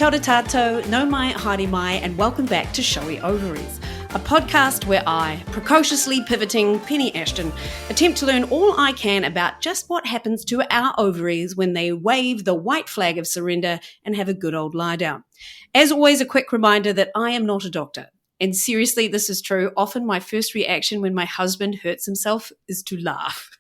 ora tatou, no mai, haere mai, and welcome back to Showy Ovaries, a podcast where I, precociously pivoting Penny Ashton, attempt to learn all I can about just what happens to our ovaries when they wave the white flag of surrender and have a good old lie down. As always, a quick reminder that I am not a doctor. And seriously, this is true. Often my first reaction when my husband hurts himself is to laugh,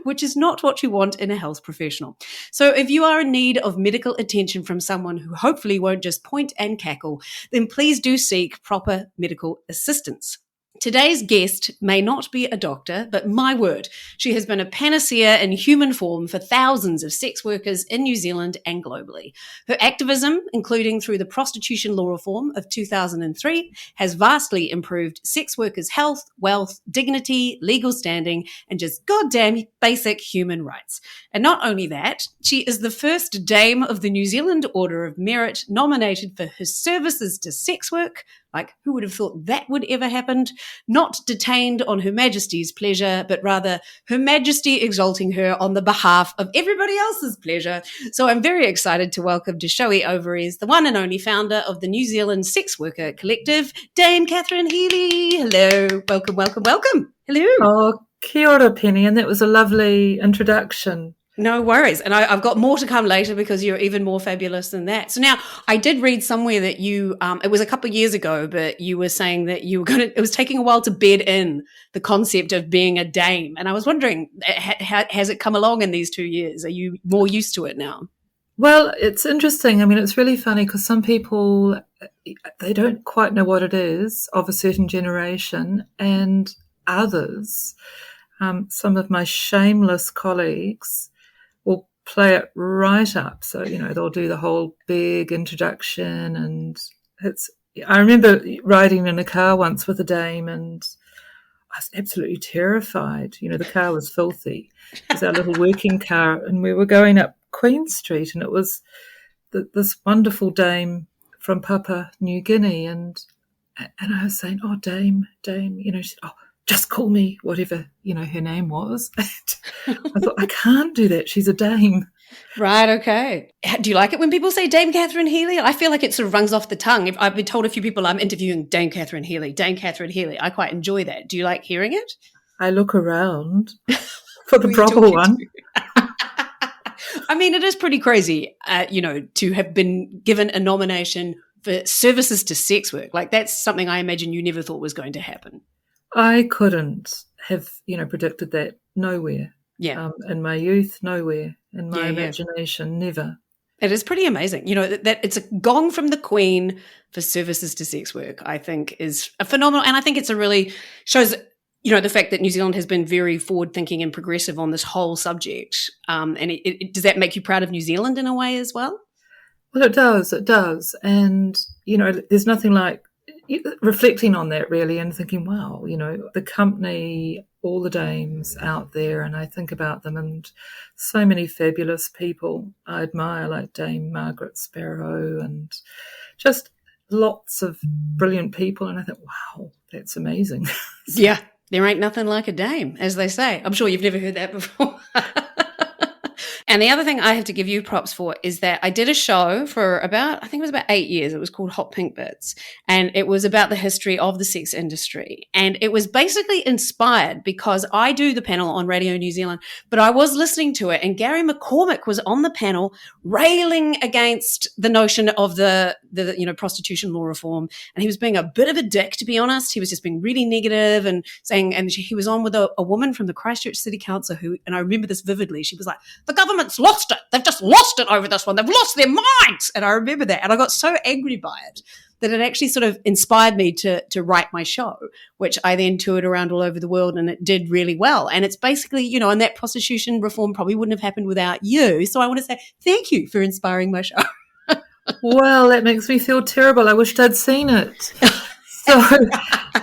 which is not what you want in a health professional. So if you are in need of medical attention from someone who hopefully won't just point and cackle, then please do seek proper medical assistance. Today's guest may not be a doctor, but my word, she has been a panacea in human form for thousands of sex workers in New Zealand and globally. Her activism, including through the prostitution law reform of 2003, has vastly improved sex workers' health, wealth, dignity, legal standing, and just goddamn basic human rights. And not only that, she is the first Dame of the New Zealand Order of Merit nominated for her services to sex work. Like, who would have thought that would ever happen? Not detained on Her Majesty's pleasure, but rather Her Majesty exalting her on the behalf of everybody else's pleasure. So I'm very excited to welcome to Showy Ovaries the one and only founder of the New Zealand Sex Worker Collective, Dame Catherine Healy. Hello, welcome, welcome, welcome. Hello. Oh, kia ora, Penny, and that was a lovely introduction. No worries. And I've got more to come later because you're even more fabulous than that. So now I did read somewhere that you, it was a couple of years ago, but you were saying that you were it was taking a while to bed in the concept of being a dame. And I was wondering, has it come along in these 2 years? Are you more used to it now? Well, it's interesting. I mean, it's really funny because some people, they don't quite know what it is of a certain generation, and others, some of my shameless colleagues, will play it right up. So, you know, they'll do the whole big introduction, and I remember riding in a car once with a dame and I was absolutely terrified. You know, the car was filthy. It was our little working car, and we were going up Queen Street, and it was this wonderful dame from Papua New Guinea, and I was saying, "Oh, dame," you know, she said, "Oh, just call me whatever, you know, her name was." I thought, I can't do that. She's a dame. Right, okay. Do you like it when people say Dame Catherine Healy? I feel like it sort of runs off the tongue. I've been told a few people I'm interviewing Dame Catherine Healy, Dame Catherine Healy. I quite enjoy that. Do you like hearing it? I look around for the proper one. I mean, it is pretty crazy, you know, to have been given a nomination for services to sex work. Like, that's something I imagine you never thought was going to happen. I couldn't have, you know, predicted that. Nowhere. Yeah. In my youth, nowhere. In my imagination, never. It is pretty amazing. You know, that it's a gong from the Queen for services to sex work, I think, is a phenomenal. And I think it's a really shows, you know, the fact that New Zealand has been very forward-thinking and progressive on this whole subject. And does that make you proud of New Zealand in a way as well? Well, it does. And, you know, there's nothing like reflecting on that really and thinking, wow, you know, the company, all the dames out there, and I think about them, and so many fabulous people I admire, like Dame Margaret Sparrow, and just lots of brilliant people. And I thought, wow, that's amazing. Yeah, there ain't nothing like a dame, as they say. I'm sure you've never heard that before. And the other thing I have to give you props for is that I did a show for I think it was about 8 years. It was called Hot Pink Bits. And it was about the history of the sex industry. And it was basically inspired because I do the panel on Radio New Zealand, but I was listening to it, and Gary McCormick was on the panel railing against the notion of the you know, prostitution law reform. And he was being a bit of a dick, to be honest. He was just being really negative and saying, and he was on with a woman from the Christchurch City Council and I remember this vividly. She was like, the government's lost it. They've just lost it over this one. They've lost their minds. And I remember that. And I got so angry by it that it actually sort of inspired me to write my show, which I then toured around all over the world, and it did really well. And it's basically, you know, and that prostitution reform probably wouldn't have happened without you. So I want to say thank you for inspiring my show. Well, that makes me feel terrible. I wished I'd seen it. So,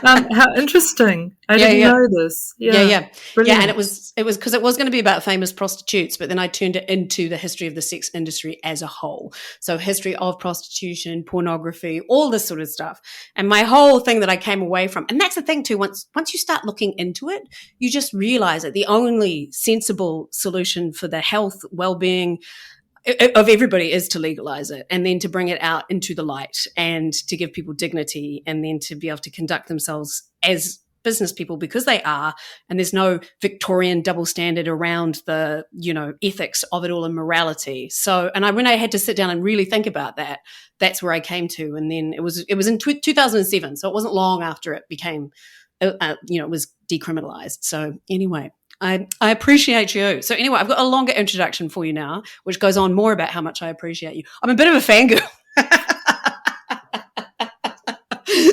how interesting. I didn't know this. Yeah. Brilliant. Yeah, and it was because it was going to be about famous prostitutes, but then I turned it into the history of the sex industry as a whole. So history of prostitution, pornography, all this sort of stuff. And my whole thing that I came away from, and that's the thing too, once you start looking into it, you just realize that the only sensible solution for the health, well-being, of everybody is to legalize it and then to bring it out into the light and to give people dignity and then to be able to conduct themselves as business people because they are, and there's no Victorian double standard around the, ethics of it all and morality. So, when I had to sit down and really think about that, that's where I came to. And then it was in 2007. So it wasn't long after it became, it was decriminalized. So anyway, I appreciate you. So anyway, I've got a longer introduction for you now, which goes on more about how much I appreciate you. I'm a bit of a fangirl.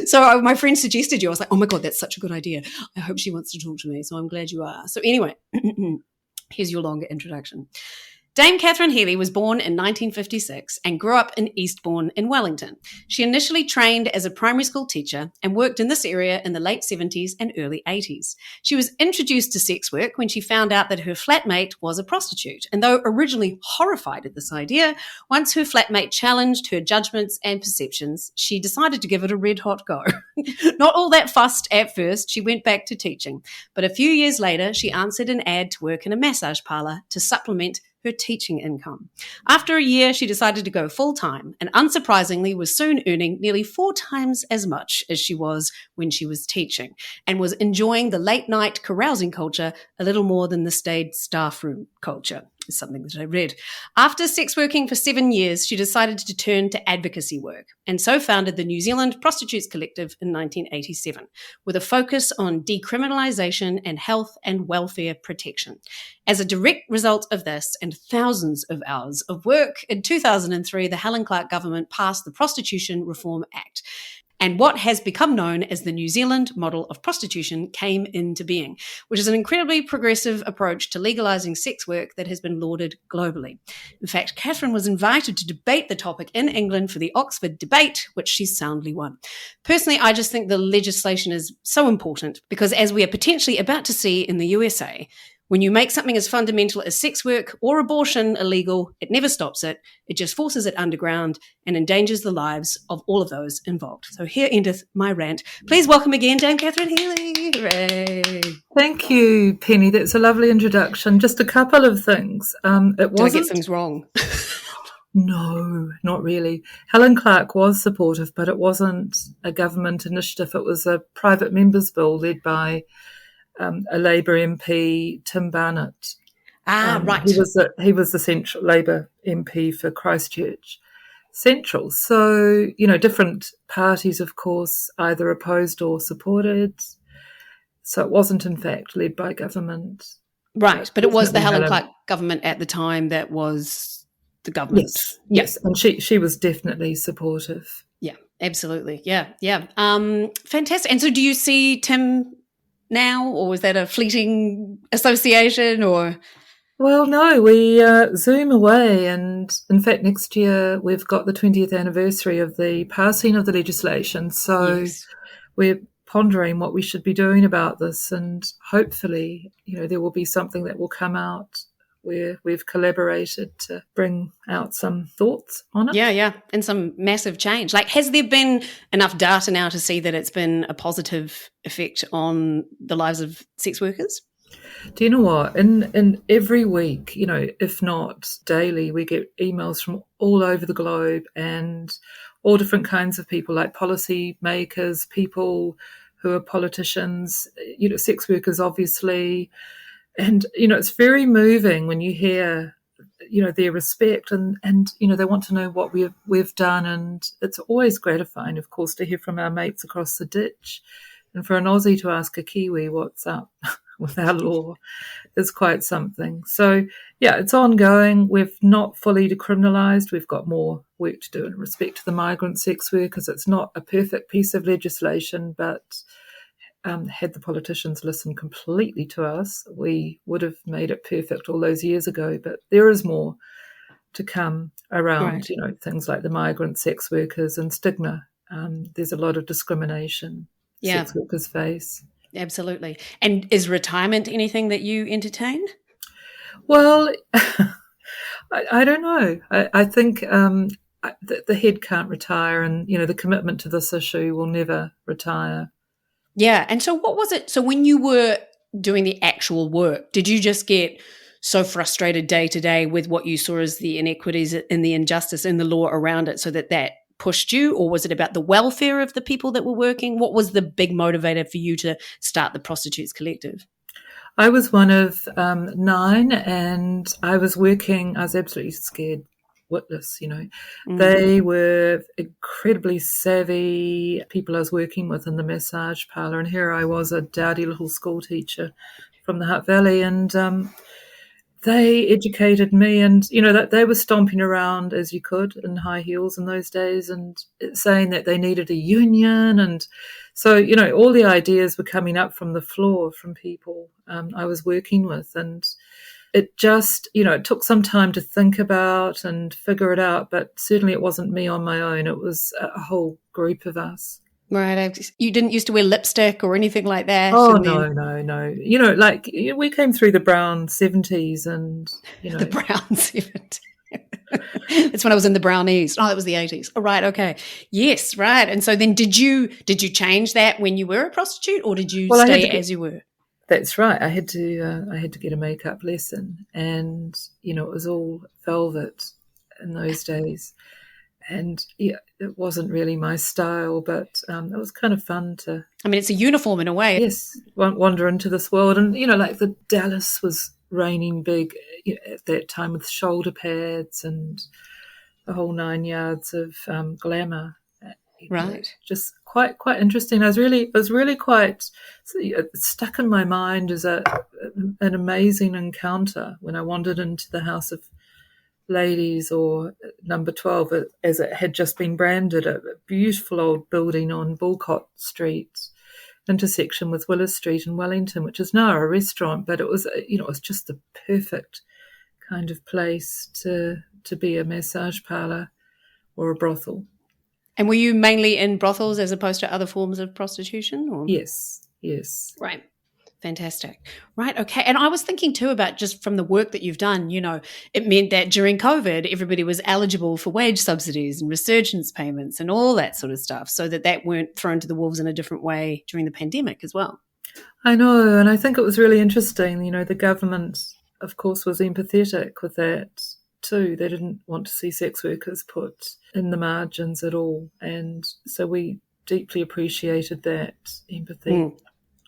So my friend suggested you. I was like, oh my God, that's such a good idea. I hope she wants to talk to me. So I'm glad you are. So anyway, here's your longer introduction. Dame Catherine Healy was born in 1956 and grew up in Eastbourne in Wellington. She initially trained as a primary school teacher and worked in this area in the late 70s and early 80s. She was introduced to sex work when she found out that her flatmate was a prostitute. And though originally horrified at this idea, once her flatmate challenged her judgments and perceptions, she decided to give it a red-hot go. Not all that fussed at first, she went back to teaching. But a few years later, she answered an ad to work in a massage parlour to supplement her teaching income. After a year, she decided to go full-time and unsurprisingly was soon earning nearly 4 times as much as she was when she was teaching and was enjoying the late-night carousing culture a little more than the staid staff room culture. Is something that I read. After sex working for 7 years, she decided to turn to advocacy work and so founded the New Zealand Prostitutes Collective in 1987 with a focus on decriminalisation and health and welfare protection. As a direct result of this and thousands of hours of work, in 2003, the Helen Clark government passed the Prostitution Reform Act. And what has become known as the New Zealand model of prostitution came into being, which is an incredibly progressive approach to legalising sex work that has been lauded globally. In fact, Catherine was invited to debate the topic in England for the Oxford debate, which she soundly won. Personally, I just think the legislation is so important because, as we are potentially about to see in the USA, when you make something as fundamental as sex work or abortion illegal, it never stops it. It just forces it underground and endangers the lives of all of those involved. So here endeth my rant. Please welcome again Dame Catherine Healy. Hooray. Thank you, Penny. That's a lovely introduction. Just a couple of things. Did I get things wrong? No, not really. Helen Clark was supportive, but it wasn't a government initiative. It was a private members' bill led by a Labour MP, Tim Barnett. Right. He was the Central Labour MP for Christchurch Central. So, different parties, of course, either opposed or supported. So it wasn't, in fact, led by government. Right, but it was the Helen Clark government at the time that was the government. Yes, and she was definitely supportive. Yeah, absolutely. Yeah. Fantastic. And so do you see Tim now, or was that a fleeting association, or? Well, no, we zoom away, and in fact next year we've got the 20th anniversary of the passing of the legislation, so yes. We're pondering what we should be doing about this, and hopefully, there will be something that will come out where we've collaborated to bring out some thoughts on it. Yeah, and some massive change. Like, has there been enough data now to see that it's been a positive effect on the lives of sex workers? Do you know what? In every week, if not daily, we get emails from all over the globe and all different kinds of people, like policy makers, people who are politicians, sex workers, obviously. And, it's very moving when you hear, their respect and they want to know what we've done. And it's always gratifying, of course, to hear from our mates across the ditch. And for an Aussie to ask a Kiwi what's up with our law is quite something. So, yeah, it's ongoing. We've not fully decriminalised. We've got more work to do in respect to the migrant sex workers. It's not a perfect piece of legislation, but had the politicians listened completely to us, we would have made it perfect all those years ago. But there is more to come around, right. Things like the migrant sex workers and stigma. There's a lot of discrimination sex workers face. Absolutely. And is retirement anything that you entertain? Well, I don't know. I think the head can't retire, and, the commitment to this issue will never retire. Yeah. And so what was it? So when you were doing the actual work, did you just get so frustrated day to day with what you saw as the inequities and the injustice in the law around it, so that pushed you? Or was it about the welfare of the people that were working? What was the big motivator for you to start the Prostitutes Collective? I was one of 9, and I was absolutely scared witless, They were incredibly savvy people I was working with in the massage parlour, and here I was, a dowdy little school teacher from the Hutt Valley, and they educated me, and that they were stomping around as you could in high heels in those days, and saying that they needed a union, and so all the ideas were coming up from the floor from people I was working with, and it just it took some time to think about and figure it out, but certainly it wasn't me on my own. It was a whole group of us. Right. You didn't used to wear lipstick or anything like that? Oh, no. We came through the brown 70s and, The brown 70s. It's when I was in the brownies. Oh, that was the 80s. Oh, right. Okay. Yes. Right. And so then did you change that when you were a prostitute, or did you stay as you were? That's right. I had to get a makeup lesson, and, it was all velvet in those days. And yeah, it wasn't really my style, but it was kind of fun to... I mean, it's a uniform in a way. Yes, wander into this world. And, like the Dallas was reigning big at that time with shoulder pads and the whole 9 yards of glamour. Right. Just quite interesting. It was really quite stuck in my mind as an amazing encounter when I wandered into the House of Ladies, or number 12 as it had just been branded, a beautiful old building on Bulcott Street, intersection with Willis Street in Wellington, which is now a restaurant, but it was it was just the perfect kind of place to be a massage parlour or a brothel. And were you mainly in brothels as opposed to other forms of prostitution? Or? Yes. Right. Fantastic. Right. Okay. And I was thinking too about, just from the work that you've done, it meant that during COVID, everybody was eligible for wage subsidies and resurgence payments and all that sort of stuff, so that weren't thrown to the wolves in a different way during the pandemic as well. I know. And I think it was really interesting. The government, of course, was empathetic with that too. They didn't want to see sex workers put in the margins at all. And so we deeply appreciated that empathy. Mm.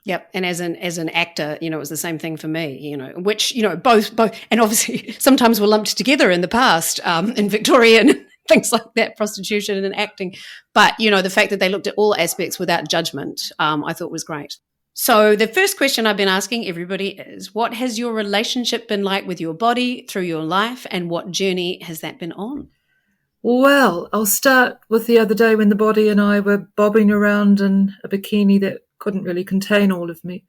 Yep. And as an actor, it was the same thing for me, which, both, and obviously sometimes were lumped together in the past, in Victorian things like that, prostitution and acting. But, the fact that they looked at all aspects without judgment, I thought was great. So the first question I've been asking everybody is, what has your relationship been like with your body through your life, and what journey has that been on? Well, I'll start with the other day when the body and I were bobbing around in a bikini that couldn't really contain all of me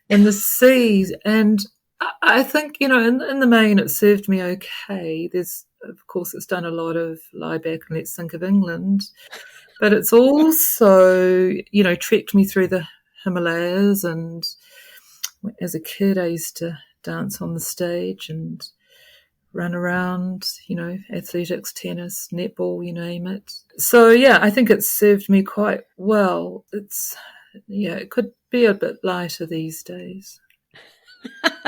in the seas. And I think, in the main, it served me okay. Of course, it's done a lot of lie back and let's think of England, but it's also, trekked me through the Himalayas. And as a kid, I used to dance on the stage and run around, athletics, tennis, netball, you name it. So, yeah, I think it's served me quite well. It could be a bit lighter these days.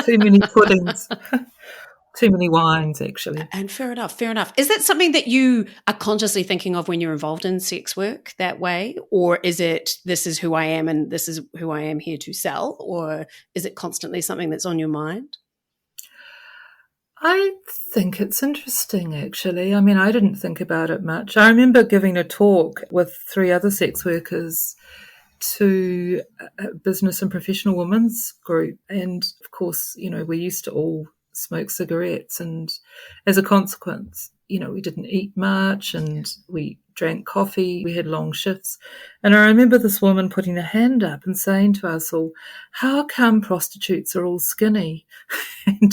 Too many puddings. Too many wines, actually. And fair enough. Is that something that you are consciously thinking of when you're involved in sex work that way? Or is it, this is who I am and this is who I am here to sell? Or is it constantly something that's on your mind? I think it's interesting, actually. I mean, I didn't think about it much. I remember giving a talk with 3 other sex workers to a business and professional women's group. And, of course, we used to all smoke cigarettes. And as a consequence, we didn't eat much and we drank coffee. We had long shifts. And I remember this woman putting her hand up and saying to us all, how come prostitutes are all skinny? And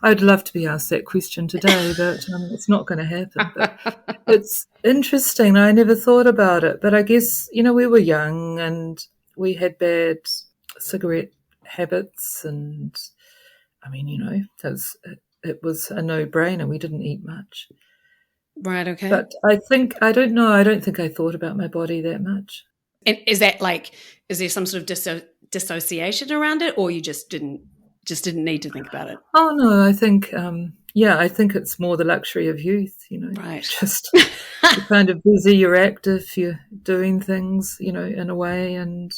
I'd love to be asked that question today, but it's not going to happen. But it's interesting. I never thought about it. But I guess, we were young and we had bad cigarette habits. And, I mean, it was a no-brainer. We didn't eat much. Right, okay. But I don't think I thought about my body that much. And is that is there some sort of dissociation around it, or you just didn't just didn't need to think about it? Oh, no, I think, I think it's more the luxury of youth, Right. Just you're kind of busy, you're active, you're doing things, in a way. And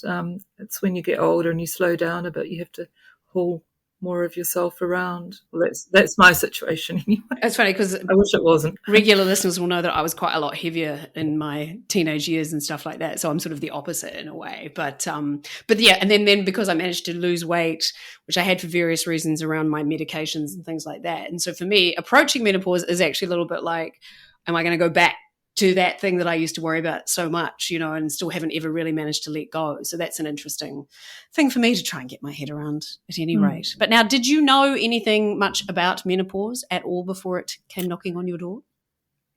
it's when you get older and you slow down a bit, you have to haul more of yourself around. Well, that's my situation anyway. It's funny because I wish it wasn't. Regular listeners will know that I was quite a lot heavier in my teenage years and stuff like that. So I'm sort of the opposite in a way. But yeah, and then because I managed to lose weight, which I had for various reasons around my medications and things like that. And so for me, approaching menopause is actually a little bit like, am I going to go back to that thing that I used to worry about so much, and still haven't ever really managed to let go. So that's an interesting thing for me to try and get my head around at any rate. But now, did you know anything much about menopause at all before it came knocking on your door?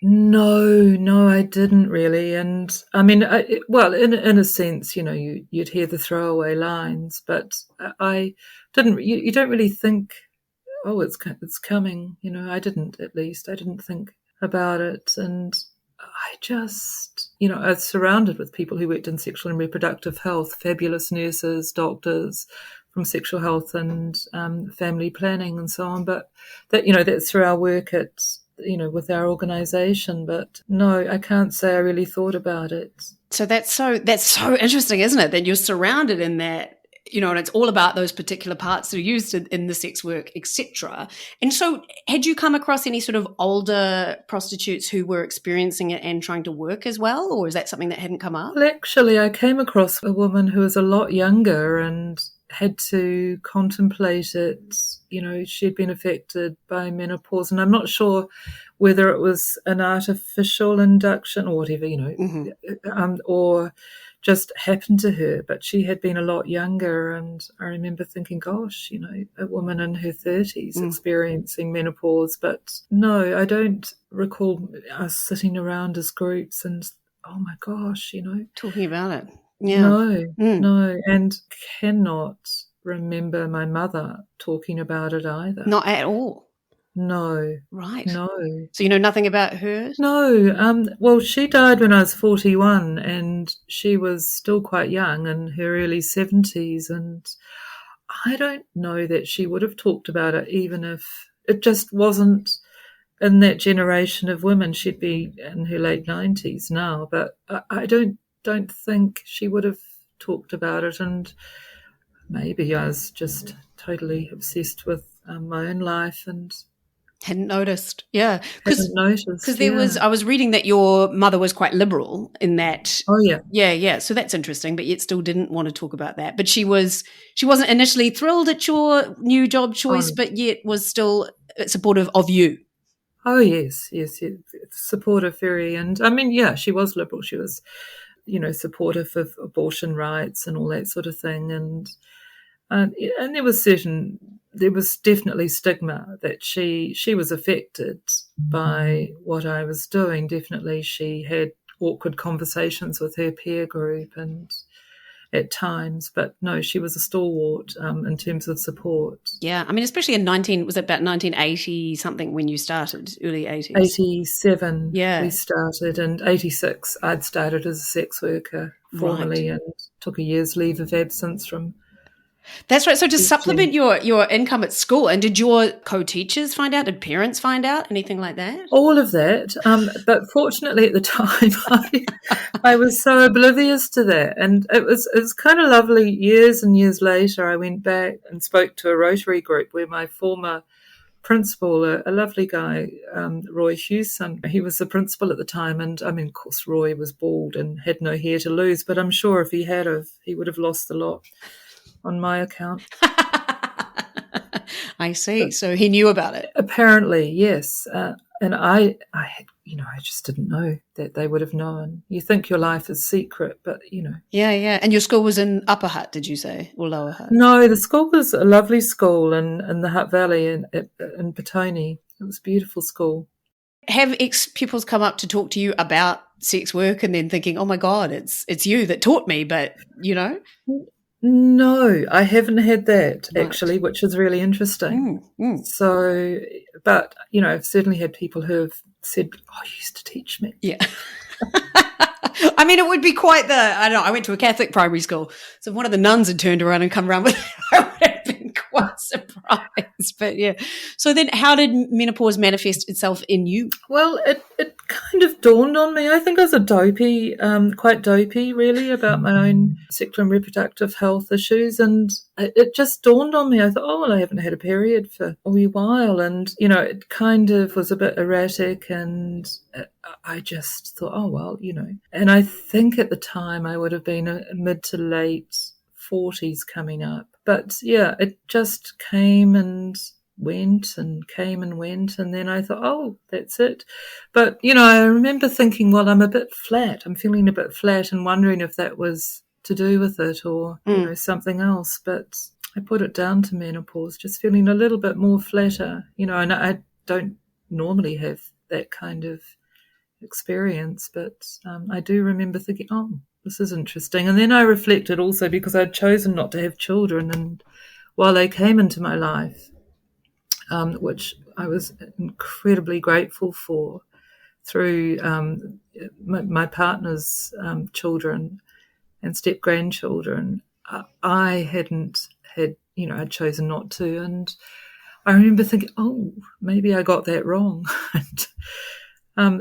No, I didn't really. And I mean, in a sense, you'd hear the throwaway lines, but I didn't, you don't really think, oh, it's coming, I didn't, at least. I didn't think about it. And I just, I was surrounded with people who worked in sexual and reproductive health, fabulous nurses, doctors from sexual health and family planning and so on. But that's through our work at, with our organisation. But no, I can't say I really thought about it. So that's so interesting, isn't it? That you're surrounded in that. And it's all about those particular parts that are used in the sex work, etc. And so had you come across any sort of older prostitutes who were experiencing it and trying to work as well? Or is that something that hadn't come up? Well, actually, I came across a woman who was a lot younger and had to contemplate it. She'd been affected by menopause, and I'm not sure whether it was an artificial induction or whatever, or just happened to her, but she had been a lot younger. And I remember thinking, gosh, a woman in her 30s experiencing menopause. But no, I don't recall us sitting around as groups and, oh my gosh, talking about it. Yeah. No, and cannot remember my mother talking about it either. Not at all. No. Right. No. So you know nothing about her? No. Well, she died when I was 41 and she was still quite young, in her early 70s. And I don't know that she would have talked about it, even if it just wasn't in that generation of women. She'd be in her late 90s now, but I don't think she would have talked about it. And maybe I was just totally obsessed with my own life and hadn't noticed. Yeah. Because I was reading that your mother was quite liberal in that. Oh, yeah. Yeah. So that's interesting, but yet still didn't want to talk about that. But she wasn't initially thrilled at your new job choice, but yet was still supportive of you. Oh, yes. Supportive, very. And I mean, yeah, she was liberal. She was, supportive of abortion rights and all that sort of thing. And there was definitely stigma that she was affected by what I was doing. Definitely she had awkward conversations with her peer group and at times, but no, she was a stalwart in terms of support. Yeah, I mean, especially in was it about 1980 something when you started, early 80s? 87, yeah. We started, and 86 I'd started as a sex worker formally, right. And took a year's leave of absence from. That's right. So to supplement your income at school, and did your co-teachers find out? Did parents find out? Anything like that? All of that. But fortunately at the time, I was so oblivious to that. And it was kind of lovely. Years and years later, I went back and spoke to a Rotary group where my former principal, a lovely guy, Roy Hewson, he was the principal at the time. And I mean, of course, Roy was bald and had no hair to lose, but I'm sure if he had he would have lost a lot on my account. I see. So he knew about it. Apparently, yes. And I just didn't know that they would have known. You think your life is secret, but, Yeah. And your school was in Upper Hutt, did you say, or Lower Hutt? No, the school was a lovely school in the Hutt Valley in Petone. It was a beautiful school. Have ex-pupils come up to talk to you about sex work and then thinking, oh, my God, it's you that taught me, but, No, I haven't had that actually, which is really interesting. So, but, I've certainly had people who have said, oh, you used to teach me. Yeah. I mean, it would be quite I went to a Catholic primary school. So if one of the nuns had turned around and come around with it, I would have been quite surprised. surprise. But yeah. So then how did menopause manifest itself in you? Well, it kind of dawned on me. I think I was a dopey, quite dopey really, about my own sexual and reproductive health issues. And it just dawned on me. I thought, oh, well, I haven't had a period for a wee while. And, it kind of was a bit erratic. And I just thought, oh, well, And I think at the time I would have been a mid to late 40s coming up. But yeah, it just came and went and came and went, and then I thought, oh, that's it. But I remember thinking, well, I'm feeling a bit flat, and wondering if that was to do with it or something else. But I put it down to menopause, just feeling a little bit more flatter, and I don't normally have that kind of experience, but I do remember thinking, oh, this is interesting. And then I reflected also, because I'd chosen not to have children, and while they came into my life, which I was incredibly grateful for, through my partner's children and step-grandchildren, I hadn't had, I'd chosen not to. And I remember thinking, oh, maybe I got that wrong.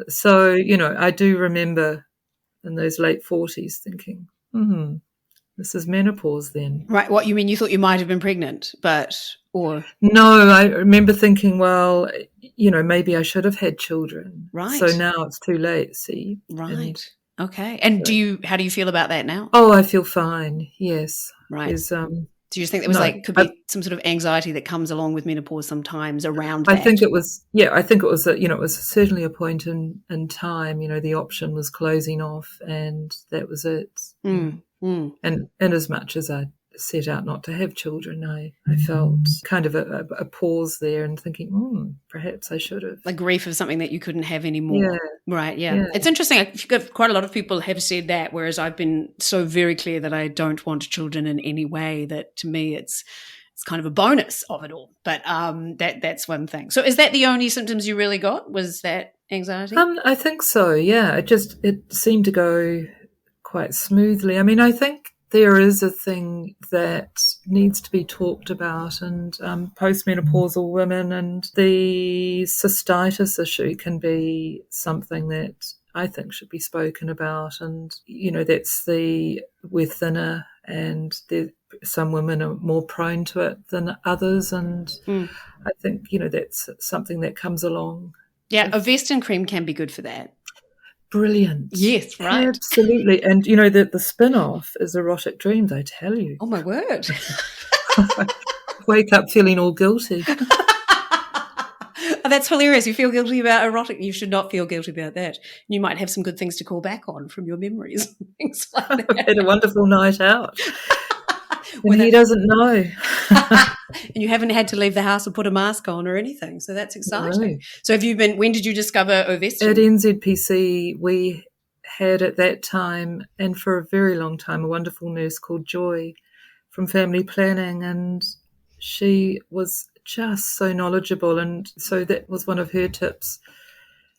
So, I do remember in those late 40s thinking, this is menopause then. Right. What you mean? You thought you might have been pregnant, or? No, I remember thinking, well, maybe I should have had children. Right. So now it's too late, see? Right. Okay. And how do you feel about that now? Oh, I feel fine. Yes. Right. Do you just think there was could be some sort of anxiety that comes along with menopause sometimes around that? I think it was, it was certainly a point in time, the option was closing off, and that was it. And as much as I set out not to have children, I felt kind of a pause there and thinking, perhaps I should have. The grief of something that you couldn't have anymore. Yeah. Right, yeah. It's interesting. Quite a lot of people have said that, whereas I've been so very clear that I don't want children in any way, that to me it's kind of a bonus of it all. But that's one thing. So is that the only symptoms you really got? Was that anxiety? I think so, yeah. It seemed to go quite smoothly. I mean, I think there is a thing that needs to be talked about, and postmenopausal women, and the cystitis issue can be something that I think should be spoken about. And, that's we're thinner, and some women are more prone to it than others. And I think, that's something that comes along. Yeah, Ovestin cream can be good for that. Brilliant. Yes, right. Absolutely. And, the spin-off is Erotic Dreams, I tell you. Oh, my word. Wake up feeling all guilty. Oh, that's hilarious. You feel guilty about erotic. You should not feel guilty about that. You might have some good things to call back on from your memories and things like that. I've had a wonderful night out. And he doesn't know. And you haven't had to leave the house or put a mask on or anything. So that's exciting. No. So when did you discover Ovestin? At NZPC, we had at that time, and for a very long time, a wonderful nurse called Joy from family planning. And she was just so knowledgeable. And so that was one of her tips.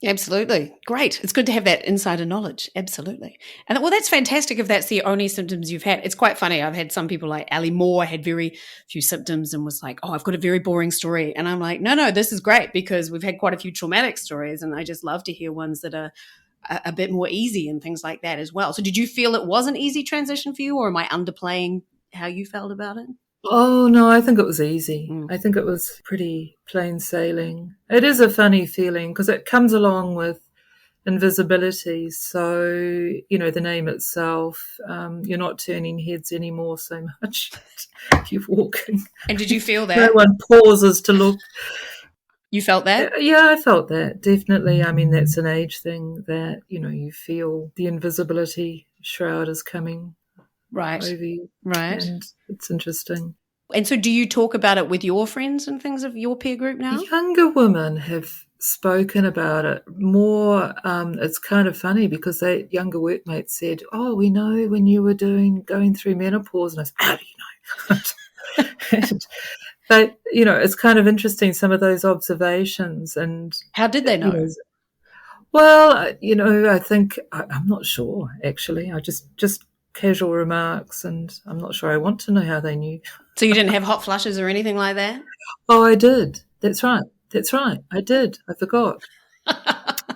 Absolutely. Great. It's good to have that insider knowledge. Absolutely. And well, that's fantastic if that's the only symptoms you've had. It's quite funny. I've had some people like Ali Moore had very few symptoms and was like, oh, I've got a very boring story. And I'm like, no, this is great, because we've had quite a few traumatic stories, and I just love to hear ones that are a bit more easy and things like that as well. So did you feel it was an easy transition for you, or am I underplaying how you felt about it? Oh, no, I think it was easy. I think it was pretty plain sailing. It is a funny feeling because it comes along with invisibility. So, the name itself, you're not turning heads anymore so much. You're walking. And did you feel that? No one pauses to look. You felt that? Yeah, I felt that, definitely. I mean, that's an age thing that, you feel the invisibility shroud is coming. Right. Over you. Right. And it's interesting. And so do you talk about it with your friends and things of your peer group now? Younger women have spoken about it more. It's kind of funny because younger workmates said, oh, we know when you were going through menopause. And I said, how do you know? But, it's kind of interesting, some of those observations. And how did they know? Well, I think, I'm not sure, actually. I just casual remarks, and I'm not sure I want to know how they knew. So you didn't have hot flushes or anything like that? Oh, I did. That's right. That's right. I did. I forgot.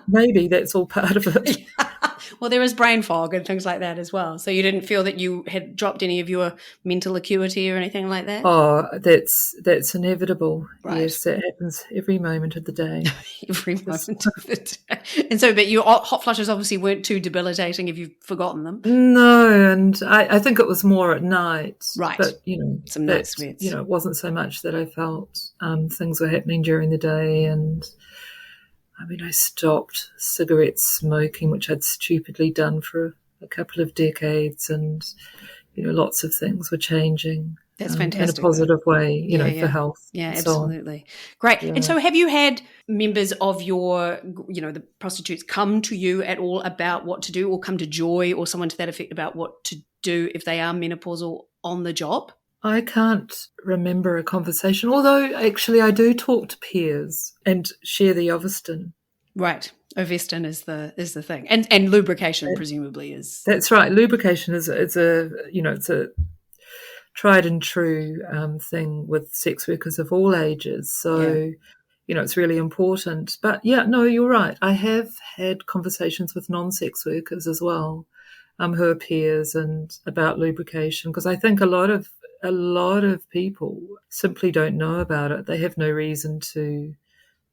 Maybe that's all part of it. Well, there is brain fog and things like that as well. So you didn't feel that you had dropped any of your mental acuity or anything like that? Oh, that's inevitable. Right. Yes, that happens every moment of the day. Every moment of the day. And so, but your hot flushes obviously weren't too debilitating if you've forgotten them. No, and I think it was more at night. Right. But, some night sweats. It wasn't so much that I felt things were happening during the day. And I mean, I stopped cigarette smoking, which I'd stupidly done for a couple of decades, and lots of things were changing. That's fantastic. In a positive way, for health. Yeah, So absolutely. Great. Yeah. And so have you had members of your, the prostitutes come to you at all about what to do, or come to Joy or someone to that effect about what to do if they are menopausal on the job? I can't remember a conversation, although actually I do talk to peers and share the Oveston. Right. Oveston is the thing. And lubrication presumably is. That's right. Lubrication is it's a tried and true thing with sex workers of all ages. So, it's really important. But no, you're right. I have had conversations with non-sex workers as well, who are peers, and about lubrication, because I think a lot of people simply don't know about it. They have no reason to,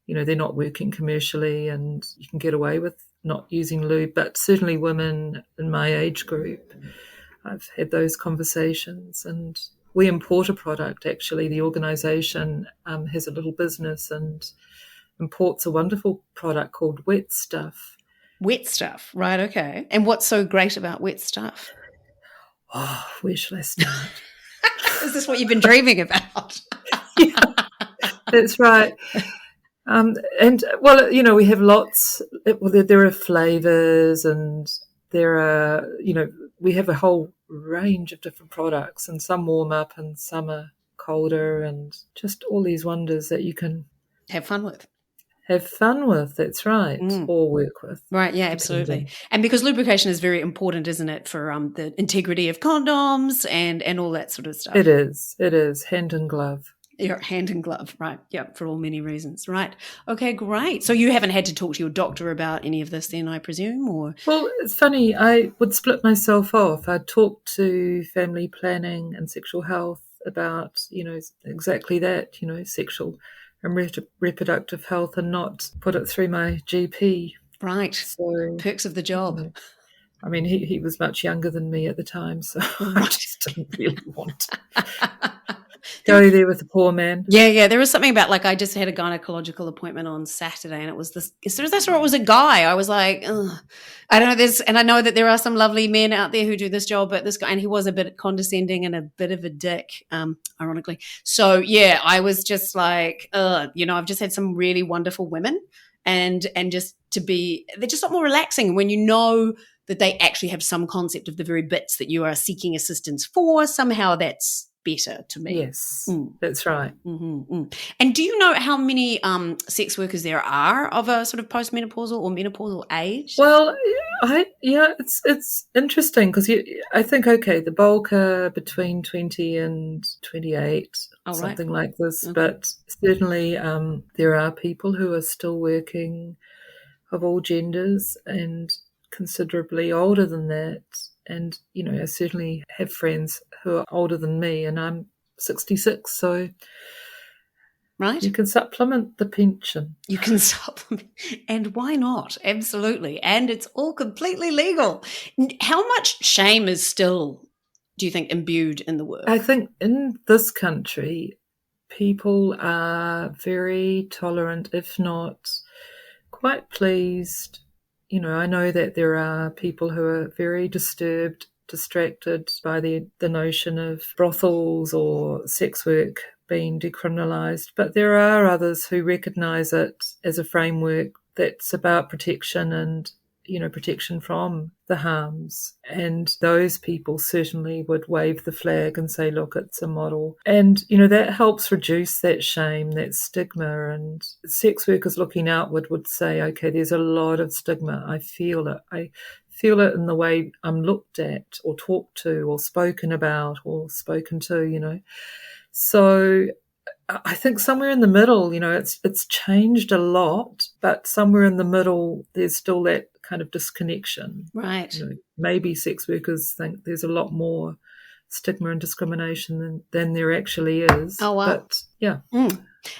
they're not working commercially, and you can get away with not using lube. But certainly women in my age group, I've had those conversations, and we import a product. Actually, the organisation has a little business and imports a wonderful product called Wet Stuff. Wet Stuff, right, okay. And what's so great about Wet Stuff? Oh, where shall I start? Is this what you've been dreaming about? Yeah, that's right. And, well, we have lots. There are flavours, and there are, we have a whole range of different products, and some warm up and some are colder, and just all these wonders that you can have fun with. That's right. Or work with. Right, yeah, absolutely. And because lubrication is very important, isn't it, for the integrity of condoms and all that sort of stuff. It is hand in glove. Yeah, hand in glove, right. Yeah, for all many reasons, right. Okay, great. So you haven't had to talk to your doctor about any of this then, I presume, or? Well, it's funny. I would split myself off. I'd talk to family planning and sexual health about, exactly that, sexual and reproductive health, and not put it through my GP. Right. So, perks of the job. I mean, he was much younger than me at the time, so I just didn't really want to go there with the poor man. Yeah. There was something about, like, I just had a gynecological appointment on Saturday, and it was this. As soon as I saw it was a guy, I was like, ugh. I don't know this, and I know that there are some lovely men out there who do this job, but this guy, and he was a bit condescending and a bit of a dick, ironically. So yeah, I was just like, I've just had some really wonderful women, and just they're just a lot more relaxing when you know that they actually have some concept of the very bits that you are seeking assistance for. Somehow that's better to me. Yes, that's right. Mm-hmm. And do you know how many sex workers there are of a sort of postmenopausal or menopausal age? Well, it's interesting, because I think, the bulk are between 20 and 28, something like this. Okay. But certainly there are people who are still working, of all genders, and considerably older than that. And, I certainly have friends who are older than me, and I'm 66, so right, you can supplement the pension. You can supplement, and why not? Absolutely. And it's all completely legal. How much shame is still, do you think, imbued in the work? I think in this country, people are very tolerant, if not quite pleased. I know that there are people who are very disturbed, distracted by the notion of brothels or sex work being decriminalised, but there are others who recognise it as a framework that's about protection and, protection from the harms. And those people certainly would wave the flag and say, look, it's a model. And, that helps reduce that shame, that stigma. And sex workers looking outward would say, okay, there's a lot of stigma. I feel it. I feel it in the way I'm looked at or talked to or spoken about or spoken to, So I think somewhere in the middle, it's changed a lot, but somewhere in the middle, there's still that kind of disconnection. Right. Maybe sex workers think there's a lot more stigma and discrimination than there actually is. Oh, wow. But yeah.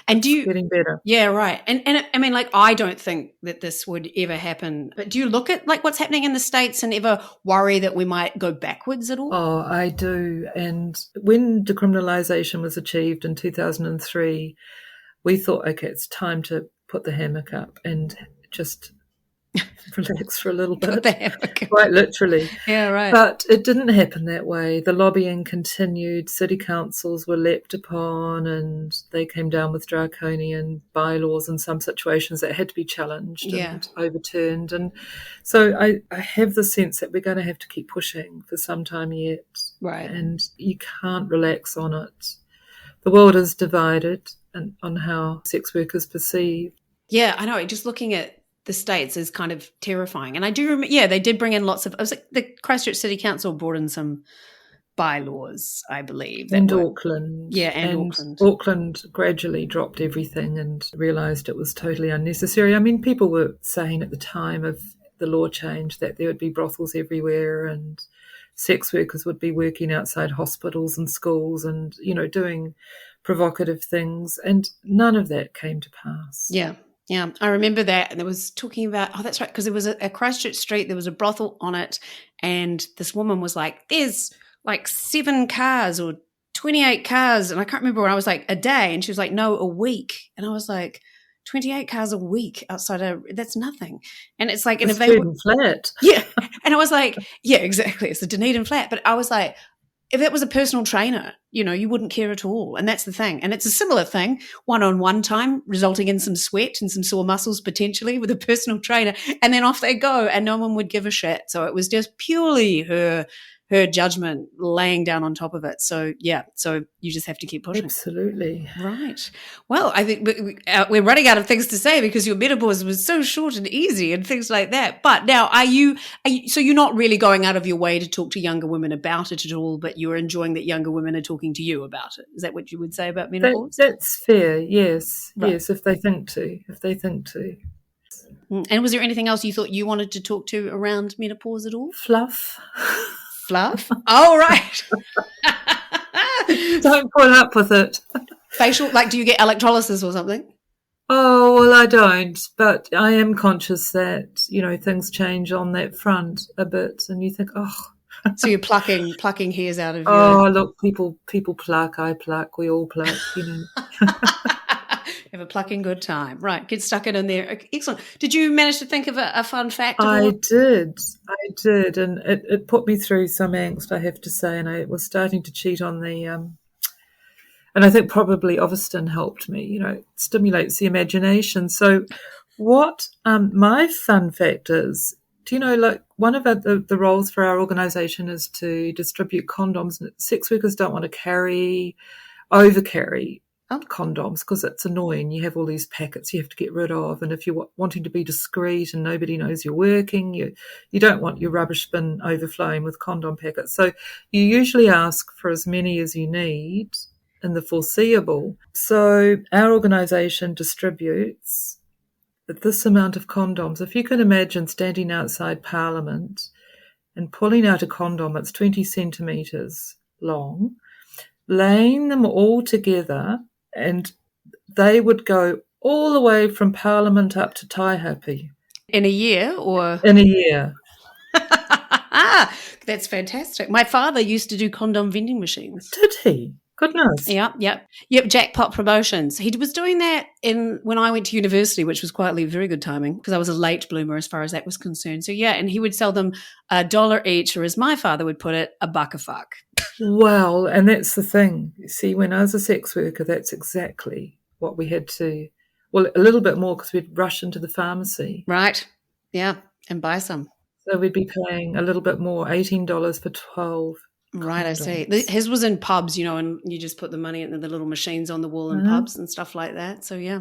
And it's getting better. Yeah, right. And I mean, like, I don't think that this would ever happen. But do you look at like what's happening in the States and ever worry that we might go backwards at all? Oh, I do. And when decriminalisation was achieved in 2003, we thought, okay, it's time to put the hammock up and just relax for a little bit. Quite literally. Yeah, right. But it didn't happen that way. The lobbying continued. City councils were leapt upon and they came down with draconian bylaws in some situations that had to be challenged and overturned. And so I have the sense that we're going to have to keep pushing for some time yet. Right. And you can't relax on it. The world is divided on how sex workers perceive. Yeah, I know. Just looking at the States is kind of terrifying. And I do remember, they did bring in lots of, the Christchurch City Council brought in some bylaws, I believe. And Auckland. Yeah, and Auckland. Auckland gradually dropped everything and realised it was totally unnecessary. I mean, people were saying at the time of the law change that there would be brothels everywhere and sex workers would be working outside hospitals and schools and, doing provocative things. And none of that came to pass. Yeah. Yeah, I remember that. And there was talking about, that's right, because there was a Christchurch street, there was a brothel on it, and this woman was like, there's like 7 cars or 28 cars. And I can't remember when I was like, a day. And she was like, no, a week. And I was like, 28 cars a week outside that's nothing. And it's like, and if they were flat. Yeah. And I was like, yeah, exactly. It's a Dunedin flat. But I was like, if that was a personal trainer, you wouldn't care at all. And that's the thing. And it's a similar thing, one-on-one time, resulting in some sweat and some sore muscles potentially with a personal trainer. And then off they go and no one would give a shit. So it was just purely her judgment laying down on top of it. So, yeah, so you just have to keep pushing. Absolutely. Right. Well, I think we're running out of things to say because your menopause was so short and easy and things like that. But now so you're not really going out of your way to talk to younger women about it at all, but you're enjoying that younger women are talking to you about it. Is that what you would say about menopause? That's fair, yes. Right. Yes, if they think to. And was there anything else you thought you wanted to talk to around menopause at all? Fluff. Fluff? Oh, right. Don't put up with it. Facial, like do you get electrolysis or something? Oh, well, I don't, but I am conscious that, things change on that front a bit and you think, oh. So you're plucking hairs out of your... Oh, look, people pluck, I pluck, we all pluck, Have a plucking good time. Right, get stuck in there. Excellent. Did you manage to think of a fun fact? I did, and it put me through some angst, I have to say, and I was starting to cheat on the... and I think probably Oveston helped me, it stimulates the imagination. So what my fun fact is, do you know, like one of the roles for our organisation is to distribute condoms. Sex workers don't want to overcarry condoms because it's annoying. You have all these packets you have to get rid of, and if you're wanting to be discreet and nobody knows you're working, you don't want your rubbish bin overflowing with condom packets. So you usually ask for as many as you need in the foreseeable. So our organisation distributes this amount of condoms. If you can imagine standing outside Parliament and pulling out a condom that's 20 centimetres long, laying them all together, and they would go all the way from Parliament up to Taihape. In a year or? In a year. That's fantastic. My father used to do condom vending machines. Did he? Goodness. Yep. Jackpot promotions. He was doing that when I went to university, which was quietly very good timing because I was a late bloomer as far as that was concerned. So, yeah, and he would sell them $1 each, or as my father would put it, $1 a fuck. Well, and that's the thing. You see, when I was a sex worker, that's exactly what we had to, well, a little bit more because we'd rush into the pharmacy. Right. Yeah, and buy some. So we'd be paying a little bit more, $18 for 12. Right, I see. His was in pubs, and you just put the money into the little machines on the wall in pubs and stuff like that. So, yeah.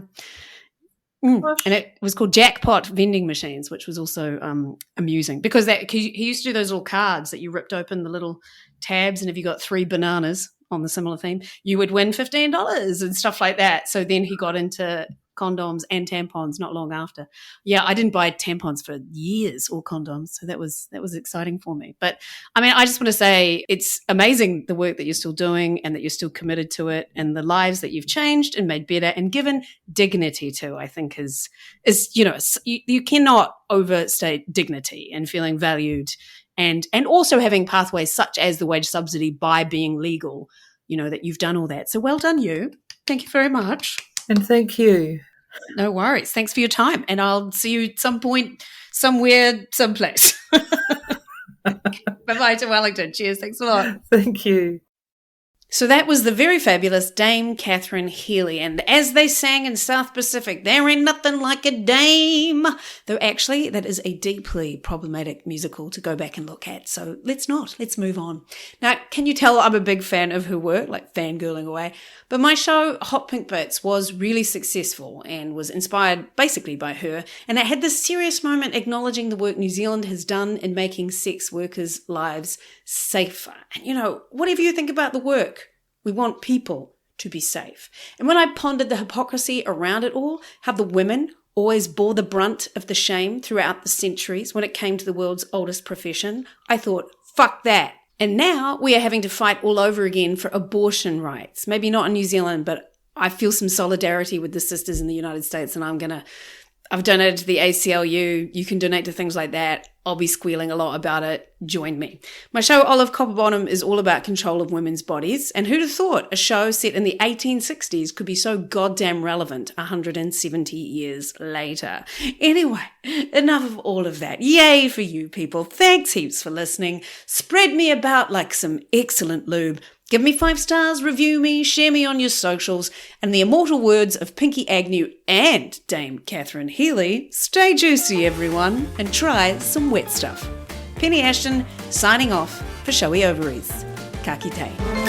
And it was called Jackpot vending machines, which was also amusing because he used to do those little cards that you ripped open the little tabs, and if you got 3 bananas on the similar theme, you would win $15 and stuff like that. So then he got into condoms and tampons not long after. Yeah, I didn't buy tampons for years or condoms, so that was exciting for me. But I mean, I just want to say it's amazing the work that you're still doing and that you're still committed to it, and the lives that you've changed and made better and given dignity to, I think is you cannot overstate dignity and feeling valued, and also having pathways such as the wage subsidy by being legal, that you've done all that. So well done you. Thank you very much. And thank you. No worries. Thanks for your time. And I'll see you at some point, somewhere, someplace. Bye-bye to Wellington. Cheers. Thanks a lot. Thank you. So that was the very fabulous Dame Catherine Healy. And as they sang in South Pacific, there ain't nothing like a dame. Though actually, that is a deeply problematic musical to go back and look at. So let's move on. Now, can you tell I'm a big fan of her work, like fangirling away? But my show, Hot Pink Bits, was really successful and was inspired basically by her. And it had this serious moment acknowledging the work New Zealand has done in making sex workers' lives safer. And, whatever you think about the work, we want people to be safe. And when I pondered the hypocrisy around it all, how the women always bore the brunt of the shame throughout the centuries when it came to the world's oldest profession, I thought, fuck that. And now we are having to fight all over again for abortion rights. Maybe not in New Zealand, but I feel some solidarity with the sisters in the United States, and I've donated to the ACLU. You can donate to things like that. I'll be squealing a lot about it. Join me. My show, Olive Copperbottom, is all about control of women's bodies. And who'd have thought a show set in the 1860s could be so goddamn relevant 170 years later? Anyway, enough of all of that. Yay for you people. Thanks heaps for listening. Spread me about like some excellent lube. Give me 5 stars, review me, share me on your socials, and the immortal words of Pinky Agnew and Dame Catherine Healy, stay juicy everyone, and try some wet stuff. Penny Ashton, signing off for Showy Ovaries. Ka kite.